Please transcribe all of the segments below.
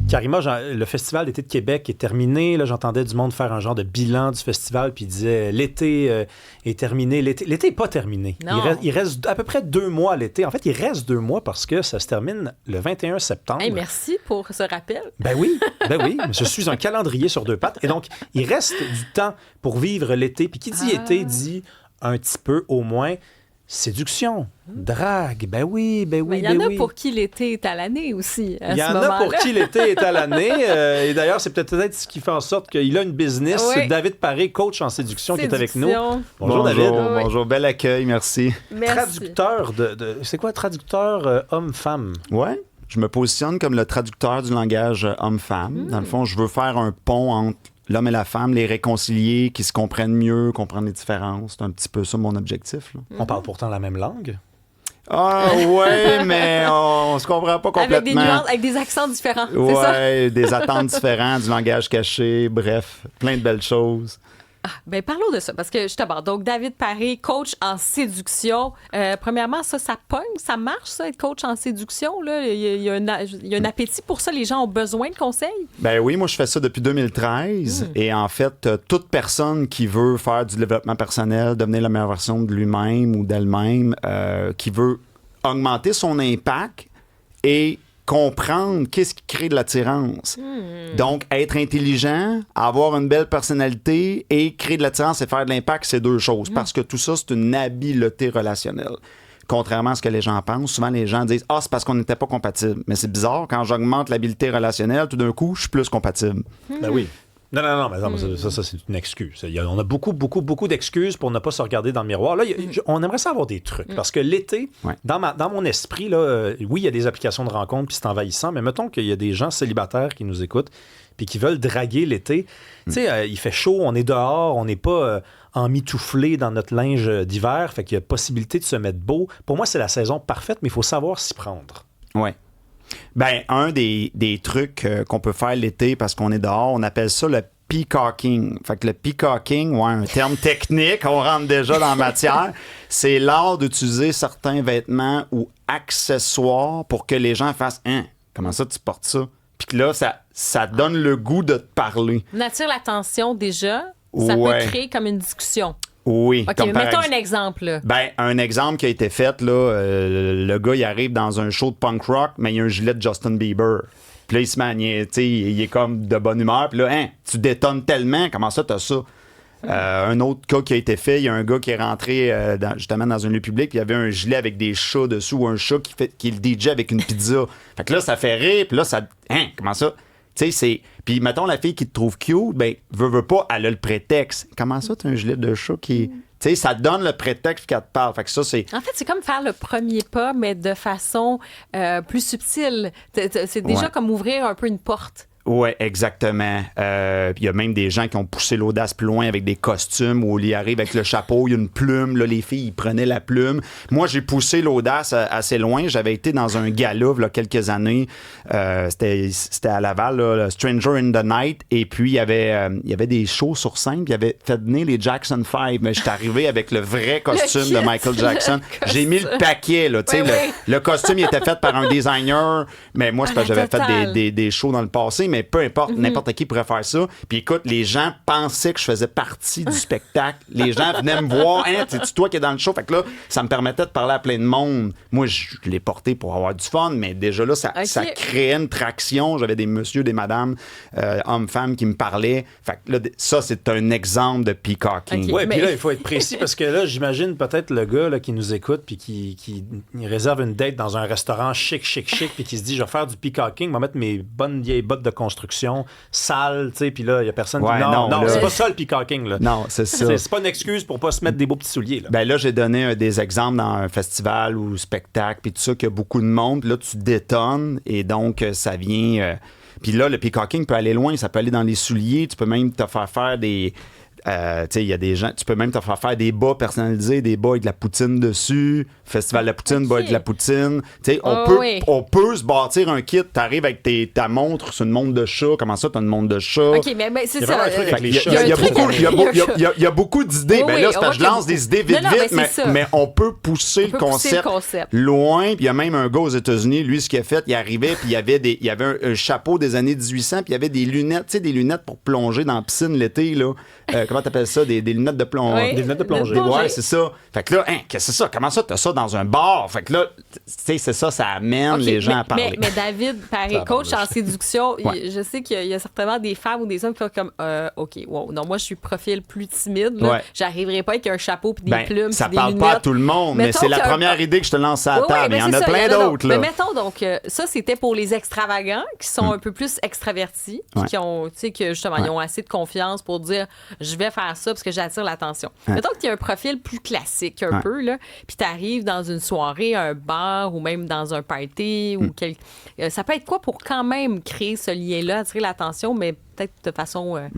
Karima, le Festival d'été de Québec est terminé. Là, j'entendais du monde faire un genre de bilan du festival, puis il disait l'été est terminé. L'été n'est pas terminé. Il reste à peu près 2 mois l'été. En fait, il reste 2 mois parce que ça se termine le 21 septembre. Hey, merci pour ce rappel. Ben oui. Je suis un calendrier sur 2 pattes. Et donc, il reste du temps pour vivre l'été. Puis qui dit été dit un petit peu au moins séduction, drague, ben oui. Il y en a pour qui l'été est à l'année aussi, à ce moment-là. Il y en a pour qui l'été est à l'année. Et d'ailleurs, c'est peut-être ce qui fait en sorte qu'il a une business. Oui. David Paré, coach en séduction, qui est avec nous. Bonjour David. Bonjour, bel accueil, merci. Traducteur c'est quoi, traducteur homme-femme? Ouais. Je me positionne comme le traducteur du langage homme-femme. Dans le fond, je veux faire un pont entre l'homme et la femme, les réconcilier, qu'ils se comprennent mieux, comprendre les différences. C'est un petit peu ça mon objectif. Là. On parle pourtant la même langue. Ah ouais, mais on se comprend pas complètement. Avec des nuances, avec des accents différents, c'est ça? Ouais, des attentes différentes, du langage caché, bref, plein de belles choses. Ben parlons de ça, parce que justement, donc David Paré, coach en séduction. Premièrement, ça pogne, ça marche, ça, être coach en séduction, là? Il y a un appétit pour ça, les gens ont besoin de conseils? Ben oui, moi je fais ça depuis 2013 et en fait, toute personne qui veut faire du développement personnel, devenir la meilleure version de lui-même ou d'elle-même, qui veut augmenter son impact et comprendre qu'est-ce qui crée de l'attirance. Donc, être intelligent, avoir une belle personnalité et créer de l'attirance et faire de l'impact, c'est 2 choses. Parce que tout ça, c'est une habileté relationnelle. Contrairement à ce que les gens pensent, souvent les gens disent « Ah, c'est parce qu'on n'était pas compatibles. » Mais c'est bizarre, quand j'augmente l'habileté relationnelle, tout d'un coup, je suis plus compatible. Ben oui. Non, mais ça, c'est une excuse. On a beaucoup d'excuses pour ne pas se regarder dans le miroir. Là, on aimerait savoir des trucs. Parce que l'été, dans mon esprit, là, oui, il y a des applications de rencontres, puis c'est envahissant, mais mettons qu'il y a des gens célibataires qui nous écoutent, puis qui veulent draguer l'été. Tu sais, il fait chaud, on est dehors, on n'est pas emmitouflé dans notre linge d'hiver, fait qu'il y a possibilité de se mettre beau. Pour moi, c'est la saison parfaite, mais il faut savoir s'y prendre. Ouais. Ben, un des trucs qu'on peut faire l'été parce qu'on est dehors, on appelle ça le peacocking. Fait que le peacocking, un terme technique, on rentre déjà dans la matière, c'est l'art d'utiliser certains vêtements ou accessoires pour que les gens fassent « Hein, comment ça tu portes ça? » Puis que là, ça donne le goût de te parler. On attire l'attention déjà, ça peut créer comme une discussion. Oui. OK, mettons un exemple. Là. Ben, un exemple qui a été fait, là, le gars, il arrive dans un show de punk rock, mais il a un gilet de Justin Bieber. Puis là, il se met, il est comme de bonne humeur. Puis là, tu détonnes tellement, comment ça, t'as ça? Un autre cas qui a été fait, il y a un gars qui est rentré justement dans un lieu public, puis il y avait un gilet avec des chats dessous, ou un chat qui est le DJ avec une pizza. Fait que là, ça fait rire, puis là, ça... comment ça? Tu sais, c'est... Puis, mettons, la fille qui te trouve cute, ben, veut pas, elle a le prétexte. Comment ça, t'as un gilet de chat qui... Tu sais, ça te donne le prétexte qu'elle te parle. Fait que ça, c'est... En fait, c'est comme faire le premier pas, mais de façon plus subtile. C'est déjà comme ouvrir un peu une porte. Oui, exactement. Il y a même des gens qui ont poussé l'audace plus loin avec des costumes où il arrive avec le chapeau, il y a une plume. Là, les filles, ils prenaient la plume. Moi, j'ai poussé l'audace assez loin. J'avais été dans un gala il y a quelques années. C'était à Laval, là, Stranger in the Night. Et puis, il y avait des shows sur scène. Puis il avait fait venir les Jackson 5. Mais j'étais arrivé avec le vrai costume de Michael Jackson. J'ai mis le paquet. Là, le costume, il était fait par un designer. Mais moi, c'est parce que j'avais fait des shows dans le passé. Mais peu importe, n'importe qui pourrait faire ça. Puis écoute, les gens pensaient que je faisais partie du spectacle. Les gens venaient me voir. Hein, c'est toi qui es dans le show. Fait que là, ça me permettait de parler à plein de monde. Moi, je l'ai porté pour avoir du fun, mais déjà là, ça créait une traction. J'avais des messieurs, des madames, hommes-femmes qui me parlaient. Fait que là, ça, c'est un exemple de peacocking. Oui, puis là, il faut être précis parce que là, j'imagine peut-être le gars là, qui nous écoute puis qui réserve une date dans un restaurant chic, puis qui se dit, je vais faire du peacocking, je vais mettre mes bonnes vieilles bottes de construction sale, tu sais, puis là, il y a personne qui... Non, c'est pas ça le peacocking, là. Non, c'est ça. C'est pas une excuse pour pas se mettre des beaux petits souliers, là. Ben là, j'ai donné des exemples dans un festival ou spectacle, puis tout ça, qu'il y a beaucoup de monde, puis là, tu détonnes, et donc, ça vient... Puis là, le peacocking peut aller loin, ça peut aller dans les souliers, tu peux même te faire des... il y a des gens, tu peux même te faire des bas personnalisés, des bas avec de la poutine dessus, festival de la poutine, bas avec de la poutine. On peut se bâtir un kit, t'arrives avec ta montre, c'est une montre de chat, comment ça, t'as une montre de chat? OK, mais c'est ça. Il y a beaucoup d'idées. Là, c'est parce que je lance des idées vite, mais on peut pousser le concept loin. Puis il y a même un gars aux États-Unis, lui, ce qu'il a fait, il arrivait, puis il y avait un chapeau des années 1800, puis il y avait des lunettes, des lunettes pour plonger dans la piscine l'été, là. Comment t'appelles ça? Des lunettes de plongée. Des lunettes de plongée. Ouais, c'est ça. Fait que là, qu'est-ce que c'est ça? Comment ça, t'as ça dans un bar? Fait que là, c'est ça amène les gens à parler. Mais David, pareil, coach en séduction, je sais qu'il y a certainement des femmes ou des hommes qui sont comme, OK, wow, non, moi, je suis profil plus timide. J'arriverai pas avec un chapeau puis des plumes. Ça des parle lunettes. pas à tout le monde, mais c'est la première idée que je te lance à la table. Il y en a plein d'autres. Mais mettons, donc, ça, c'était pour les extravagants qui sont un peu plus extravertis, qui ont, tu sais, que justement, ils ont assez de confiance pour dire, je vais faire ça parce que j'attire l'attention. Mettons que tu as un profil plus classique un peu, là, puis tu arrives dans une soirée, un bar ou même dans un party, ou ça peut être quoi pour quand même créer ce lien-là, attirer l'attention, mais peut-être de façon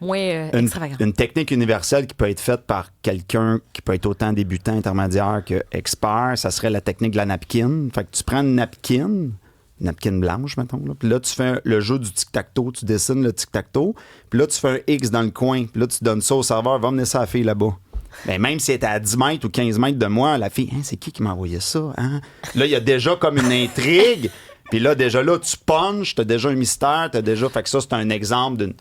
moins extravagante. Une technique universelle qui peut être faite par quelqu'un qui peut être autant débutant, intermédiaire que expert, ça serait la technique de la napkin. Fait que tu prends une napkin blanche, mettons. Là. Puis là, tu fais le jeu du tic-tac-toe, tu dessines le tic-tac-toe. Puis là, tu fais un X dans le coin. Puis là, tu donnes ça au serveur, va emmener ça à la fille là-bas. Ben, même si elle était à 10 mètres ou 15 mètres de moi, la fille, c'est qui m'a envoyé ça? Hein? Là, il y a déjà comme une intrigue. Puis là, déjà là, tu punches, t'as déjà un mystère, t'as déjà... Fait que ça, c'est un exemple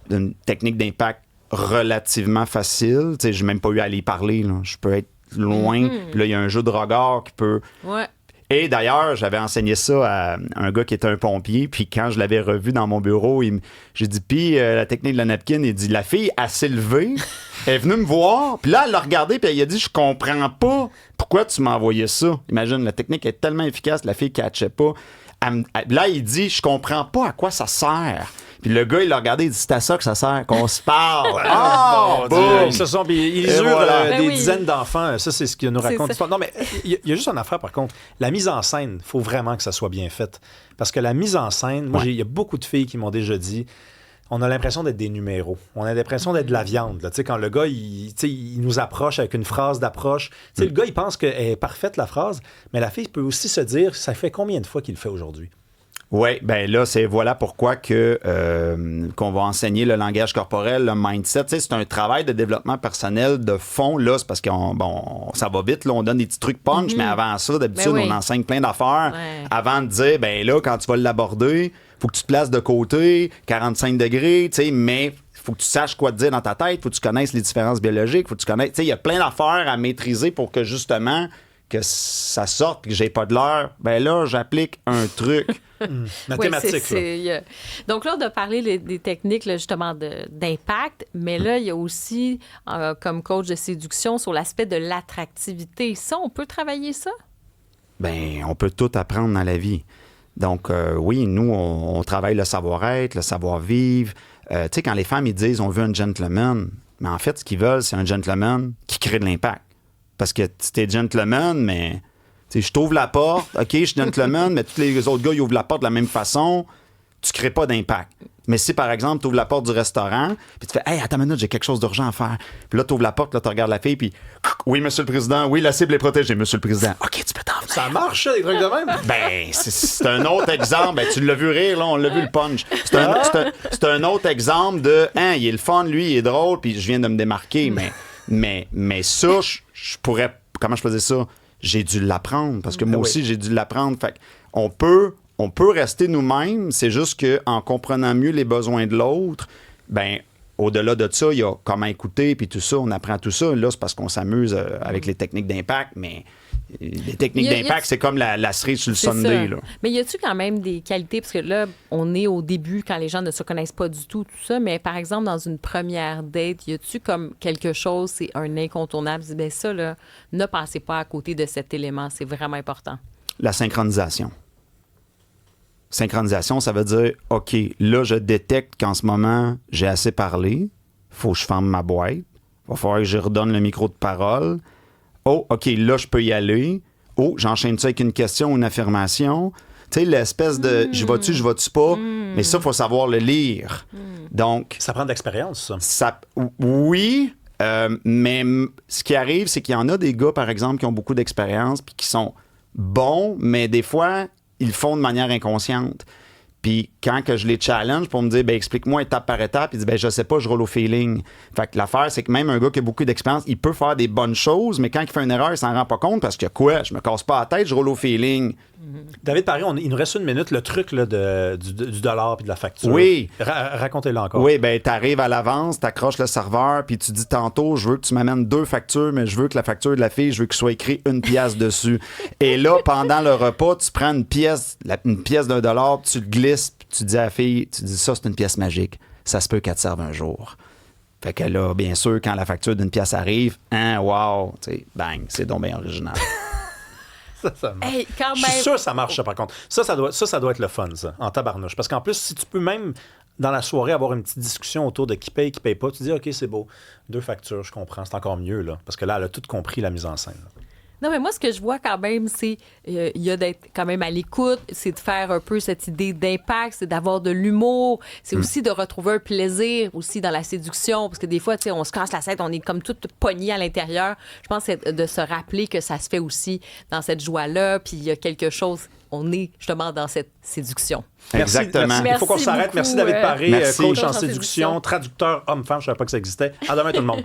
d'une technique d'impact relativement facile. Tu sais, j'ai même pas eu à aller parler. Là. Je peux être loin. Puis là, il y a un jeu de regard qui peut... Ouais. Et d'ailleurs, j'avais enseigné ça à un gars qui était un pompier, puis quand je l'avais revu dans mon bureau, j'ai dit, puis la technique de la napkin, il dit, la fille, elle s'est levée, elle est venue me voir, puis là, elle l'a regardé, puis elle a dit, je comprends pas pourquoi tu m'as envoyé ça. Imagine, la technique est tellement efficace, la fille ne catchait pas. Là, il dit, je comprends pas à quoi ça sert. Puis le gars, il l'a regardé, il dit, c'est à ça que ça sert, qu'on se parle. Ils se sont... Ils eurent des dizaines d'enfants. Ça, c'est ce qu'il nous raconte l'histoire. Non, mais il y a juste une affaire, par contre. La mise en scène, il faut vraiment que ça soit bien fait. Parce que la mise en scène, moi, il y a beaucoup de filles qui m'ont déjà dit, on a l'impression d'être des numéros. On a l'impression d'être de la viande. Là. Quand le gars, il nous approche avec une phrase d'approche, le gars, il pense qu'elle est parfaite, la phrase, mais la fille peut aussi se dire, ça fait combien de fois qu'il le fait aujourd'hui? Oui, bien là, voilà pourquoi qu'on va enseigner le langage corporel, le mindset. Tu sais, c'est un travail de développement personnel de fond. Là, c'est parce ça va vite. Là, on donne des petits trucs punch, mais avant ça, d'habitude, on enseigne plein d'affaires. Ouais. Avant de dire, ben là, quand tu vas l'aborder, faut que tu te places de côté, 45 degrés, tu sais, mais faut que tu saches quoi te dire dans ta tête, faut que tu connaisses les différences biologiques, faut que tu connaisses... Tu sais, il y a plein d'affaires à maîtriser pour que, justement, que ça sorte et que j'ai pas de l'heure. Ben là, j'applique un truc... mathématique. Donc là, on a parlé des techniques là, justement d'impact, mais là, il y a aussi, comme coach de séduction, sur l'aspect de l'attractivité. Ça, on peut travailler ça? Bien, on peut tout apprendre dans la vie. Donc, oui, nous, on travaille le savoir-être, le savoir-vivre. Tu sais, quand les femmes, ils disent « on veut un gentleman », mais en fait, ce qu'ils veulent, c'est un gentleman qui crée de l'impact. Parce que si t'es gentleman, mais... T'sais, je t'ouvre la porte, OK, je suis gentleman, mais tous les autres gars, ils ouvrent la porte de la même façon, tu crées pas d'impact. Mais si, par exemple, tu ouvres la porte du restaurant, puis tu fais « Hey, attends une minute, j'ai quelque chose d'urgent à faire. » Puis là, tu ouvres la porte, là, tu regardes la fille, puis « Oui, monsieur le président, oui, la cible est protégée, monsieur le président. » OK, tu peux t'en venir. Ça marche, ça, des trucs de même? Ben, c'est un autre exemple. Ben, tu l'as vu rire, là, on l'a vu le punch. C'est un autre exemple de « il est le fun, lui, il est drôle, puis je viens de me démarquer. » Mais ça, je pourrais... Comment je faisais ça? J'ai dû l'apprendre, parce que moi aussi, j'ai dû l'apprendre. Fait qu'on peut rester nous-mêmes, c'est juste qu'en comprenant mieux les besoins de l'autre, ben au-delà de ça, il y a comment écouter, puis tout ça, on apprend tout ça. Là, c'est parce qu'on s'amuse avec les techniques d'impact, mais les techniques d'impact, c'est comme la cerise sur le sundae. Là. Mais y a-tu quand même des qualités, parce que là, on est au début, quand les gens ne se connaissent pas du tout ça, mais par exemple, dans une première date, y a-tu comme quelque chose, c'est un incontournable, ben ça, là, ne passez pas à côté de cet élément, c'est vraiment important. La synchronisation. Synchronisation, ça veut dire, OK, là, je détecte qu'en ce moment, j'ai assez parlé, faut que je ferme ma boîte, il va falloir que je redonne le micro de parole. Oh, OK, là, je peux y aller. Oh, j'enchaîne ça avec une question ou une affirmation. Tu sais, l'espèce de je vais-tu pas, mais ça, il faut savoir le lire. Donc. Ça prend de l'expérience, ça. Oui, mais ce qui arrive, c'est qu'il y en a des gars, par exemple, qui ont beaucoup d'expérience puis qui sont bons, mais des fois, ils le font de manière inconsciente. Puis quand que je les challenge pour me dire, explique-moi étape par étape, il dit, je sais pas, je roule au feeling. Fait que l'affaire, c'est que même un gars qui a beaucoup d'expérience, il peut faire des bonnes choses, mais quand il fait une erreur, il s'en rend pas compte parce que je me casse pas la tête, je roule au feeling. David Paré, il nous reste une minute, le truc là, du dollar puis de la facture. Oui. Racontez-le encore. Oui, t'arrives à l'avance, t'accroches le serveur, puis tu dis tantôt, je veux que tu m'amènes 2 factures, mais je veux que la facture de la fille, je veux qu'il soit écrit 1 pièce dessus. Et là, pendant le repas, tu prends une pièce d'$1, tu le glisses, puis tu dis à la fille, tu dis ça, c'est une pièce magique. Ça se peut qu'elle te serve un jour. Fait que là, bien sûr, quand la facture d'une pièce arrive, wow, tu sais, bang, c'est donc bien original. Ça marche. Hey, quand Je même. suis sûr que ça marche, ça, par contre. Ça doit être le fun, ça, en tabarnouche. Parce qu'en plus, si tu peux même, dans la soirée, avoir une petite discussion autour de qui paye pas, tu dis, OK, c'est beau. 2 factures, je comprends. C'est encore mieux, là. Parce que là, elle a tout compris, la mise en scène. Là. Non, mais moi, ce que je vois quand même, c'est il y a d'être quand même à l'écoute, c'est de faire un peu cette idée d'impact, c'est d'avoir de l'humour, c'est aussi de retrouver un plaisir aussi dans la séduction, parce que des fois, tu sais, on se casse la tête, on est comme tout pogné à l'intérieur. Je pense que c'est de se rappeler que ça se fait aussi dans cette joie-là, puis il y a quelque chose, on est justement dans cette séduction. Merci, Exactement. Il faut qu'on Merci s'arrête. beaucoup, Merci David Paré, merci. coach en séduction, traducteur homme-femme, je ne savais pas que ça existait. À demain tout le monde.